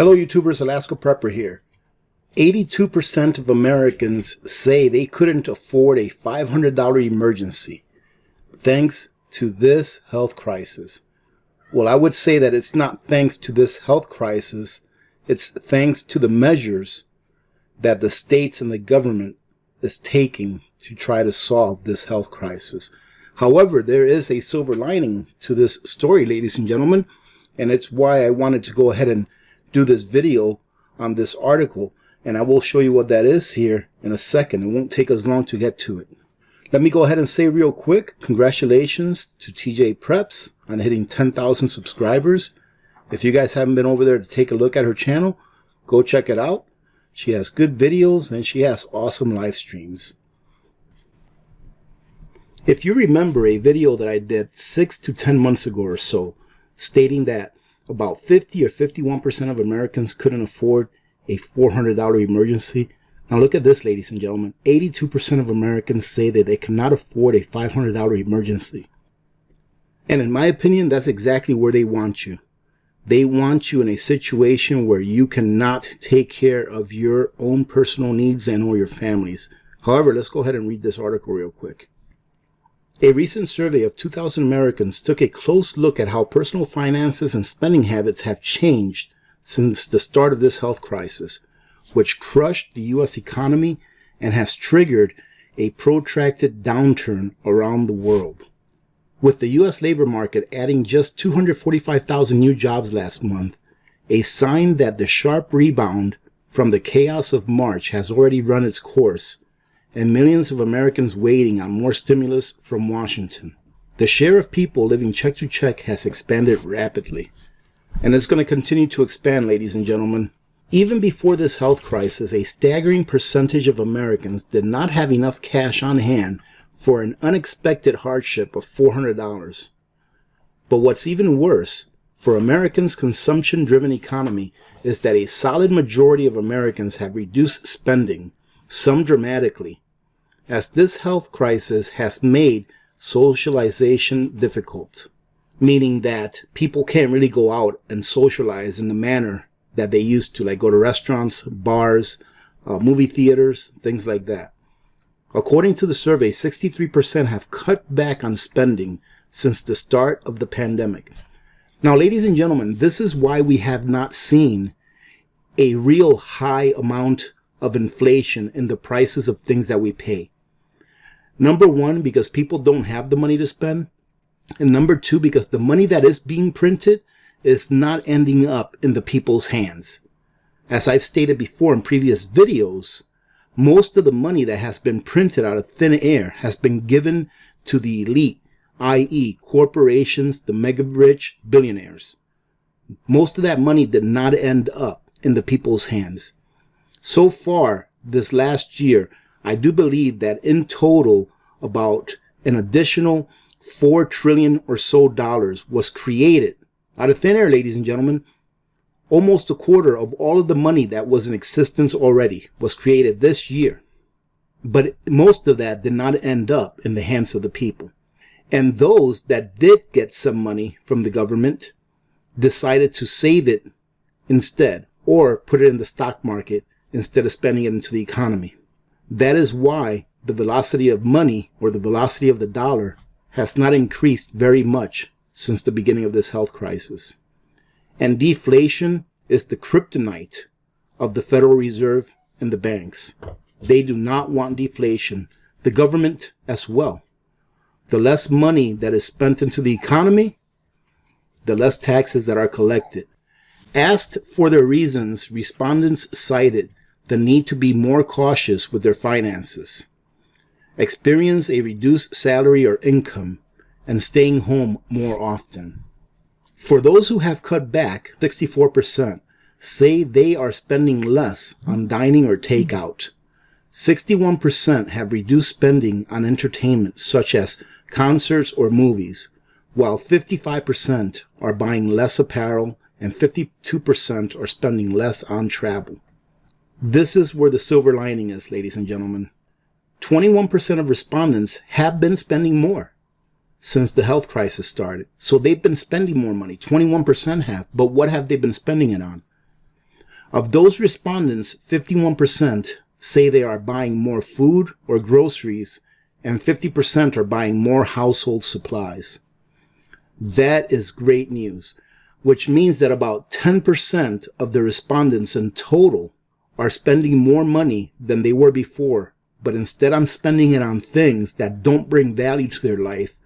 Hello YouTubers, Alaska Prepper here. 82% of Americans say they couldn't afford a $500 emergency thanks to this health crisis. Well, I would say that it's not thanks to this health crisis, it's thanks to the measures that the states and the government is taking to try to solve this health crisis. However, there is a silver lining to this story, ladies and gentlemen, and it's why I wanted to go ahead and do this video on this article, and I will show you what that is here in a second. It won't take us long to get to it. Let me go ahead and say real quick, congratulations to TJ Preps on hitting 10,000 subscribers. If you guys haven't been over there to take a look at her channel, go check it out. She has good videos and she has awesome live streams. If you remember a video that I did 6 to 10 months ago or so, stating that about 50 or 51% of Americans couldn't afford a $400 emergency. Now look at this, ladies and gentlemen. 82% of Americans say that they cannot afford a $500 emergency. And in my opinion, that's exactly where they want you. They want you in a situation where you cannot take care of your own personal needs and or your families. However, let's go ahead and read this article real quick. A recent survey of 2,000 Americans took a close look at how personal finances and spending habits have changed since the start of this health crisis, which crushed the U.S. economy and has triggered a protracted downturn around the world. With the U.S. labor market adding just 245,000 new jobs last month, a sign that the sharp rebound from the chaos of March has already run its course, and millions of Americans waiting on more stimulus from Washington. The share of people living check to check has expanded rapidly, and it's going to continue to expand, ladies and gentlemen. Even before this health crisis, a staggering percentage of Americans did not have enough cash on hand for an unexpected hardship of $400. But what's even worse, for Americans' consumption-driven economy, is that a solid majority of Americans have reduced spending, some dramatically, as this health crisis has made socialization difficult, meaning that people can't really go out and socialize in the manner that they used to, like go to restaurants, bars, movie theaters, things like that. According to the survey, 63% have cut back on spending since the start of the pandemic. Now, ladies and gentlemen, this is why we have not seen a real high amount of inflation in the prices of things that we pay. Number one, because people don't have the money to spend. And number two, because the money that is being printed is not ending up in the people's hands. As I've stated before in previous videos, most of the money that has been printed out of thin air has been given to the elite, i.e. corporations, the mega rich, billionaires. Most of that money did not end up in the people's hands. So far, this last year, I do believe that in total, about an additional $4 trillion or so was created out of thin air, ladies and gentlemen. Almost a quarter of all of the money that was in existence already was created this year. But most of that did not end up in the hands of the people. And those that did get some money from the government decided to save it instead, or put it in the stock market instead of spending it into the economy. That is why the velocity of money, or the velocity of the dollar, has not increased very much since the beginning of this health crisis. And deflation is the kryptonite of the Federal Reserve and the banks. They do not want deflation. The government as well. The less money that is spent into the economy, the less taxes that are collected. Asked for their reasons, respondents cited the need to be more cautious with their finances, experience a reduced salary or income, and staying home more often. For those who have cut back, 64% say they are spending less on dining or takeout. 61% have reduced spending on entertainment, such as concerts or movies, while 55% are buying less apparel and 52% are spending less on travel. This is where the silver lining is, ladies and gentlemen. 21% of respondents have been spending more since the health crisis started. So they've been spending more money. 21% have. But what have they been spending it on? Of those respondents, 51% say they are buying more food or groceries, and 50% are buying more household supplies. That is great news, which means that about 10% of the respondents in total are spending more money than they were before, but instead of spending it on things that don't bring value to their life,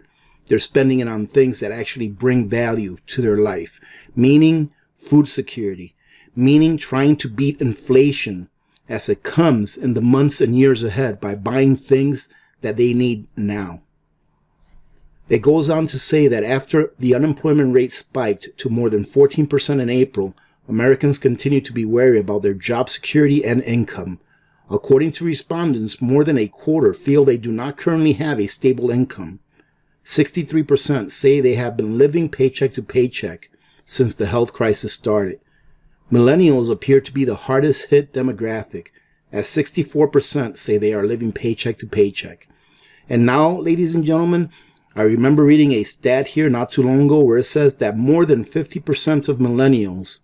they're spending it on things that actually bring value to their life, meaning food security, meaning trying to beat inflation as it comes in the months and years ahead by buying things that they need now. It goes on to say that after the unemployment rate spiked to more than 14% in April, Americans continue to be wary about their job security and income. According to respondents, more than a quarter feel they do not currently have a stable income. 63% say they have been living paycheck to paycheck since the health crisis started. Millennials appear to be the hardest hit demographic, as 64% say they are living paycheck to paycheck. And now, ladies and gentlemen, I remember reading a stat here not too long ago where it says that more than 50% of millennials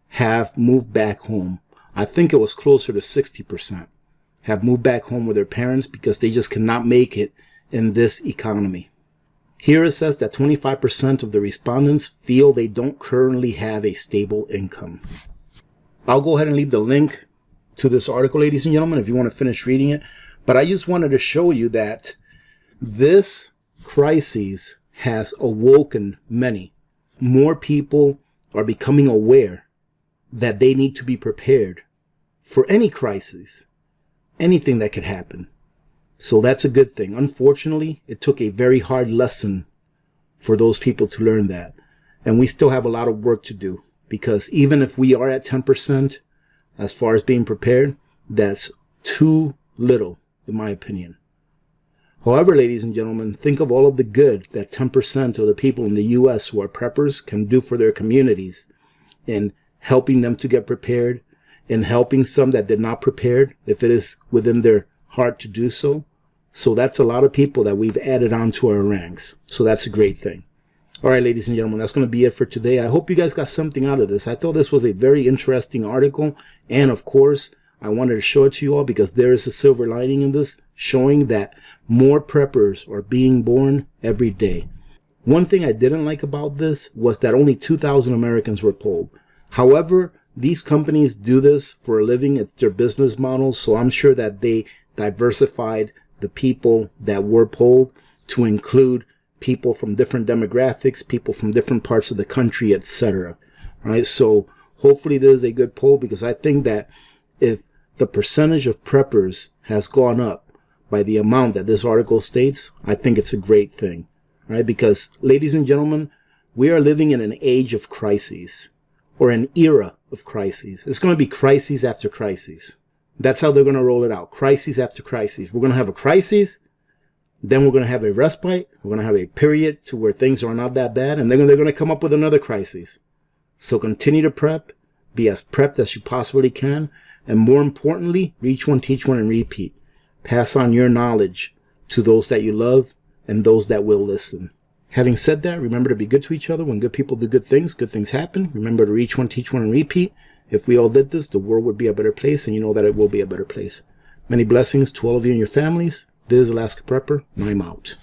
have moved back home. I think it was closer to 60% have moved back home with their parents because they just cannot make it in this economy. Here it says that 25% of the respondents feel they don't currently have a stable income. I'll go ahead and leave the link to this article, ladies and gentlemen, if you want to finish reading it. But I just wanted to show you that this crisis has awoken many. More people are becoming aware that they need to be prepared for any crisis, anything that could happen. So that's a good thing. Unfortunately, it took a very hard lesson for those people to learn that. And we still have a lot of work to do, because even if we are at 10% as far as being prepared, that's too little, in my opinion. However, ladies and gentlemen, think of all of the good that 10% of the people in the U.S. who are preppers can do for their communities in helping them to get prepared, in helping some that did not prepared, if it is within their heart to do so. So that's a lot of people that we've added on to our ranks. So that's a great thing. All right, ladies and gentlemen, that's going to be it for today. I hope you guys got something out of this. I thought this was a very interesting article. And of course, I wanted to show it to you all because there is a silver lining in this, showing that more preppers are being born every day. One thing I didn't like about this was that only 2,000 Americans were polled. However, these companies do this for a living. It's their business model. So I'm sure that they diversified the people that were polled to include people from different demographics, people from different parts of the country, etc. All right, so hopefully this is a good poll, because I think that if the percentage of preppers has gone up by the amount that this article states, I think it's a great thing. All right, because ladies and gentlemen, we are living in an age of crises, or an era of crises. It's going to be crises after crises. That's how they're going to roll it out. Crises after crises. We're going to have a crisis. Then we're going to have a respite. We're going to have a period to where things are not that bad. And then they're going to come up with another crisis. So continue to prep. Be as prepped as you possibly can. And more importantly, reach one, teach one, and repeat. Pass on your knowledge to those that you love and those that will listen. Having said that, remember to be good to each other. When good people do good things happen. Remember to reach one, teach one, and repeat. If we all did this, the world would be a better place, and you know that it will be a better place. Many blessings to all of you and your families. This is Alaska Prepper, and I'm out.